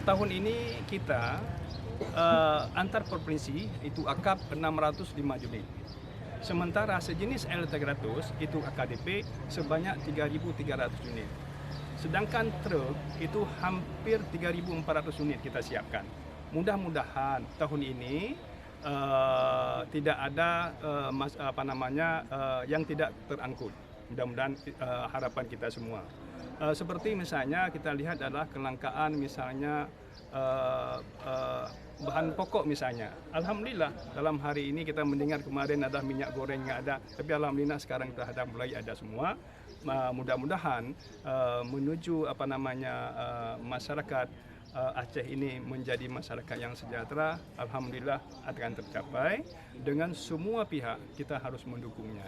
tahun ini kita antar provinsi itu akap 605 unit. Sementara sejenis L300 itu AKDP sebanyak 3.300 unit. Sedangkan truk itu hampir 3.400 unit kita siapkan. Mudah-mudahan tahun ini tidak ada yang tidak terangkut. Mudah-mudahan harapan kita semua. Seperti misalnya kita lihat adalah kelangkaan misalnya bahan pokok misalnya. Alhamdulillah dalam hari ini kita mendengar kemarin ada minyak goreng nggak ada, tapi alhamdulillah sekarang sudah mulai ada semua. Mudah-mudahan menuju masyarakat Aceh ini menjadi masyarakat yang sejahtera, alhamdulillah akan tercapai. Dengan semua pihak kita harus mendukungnya.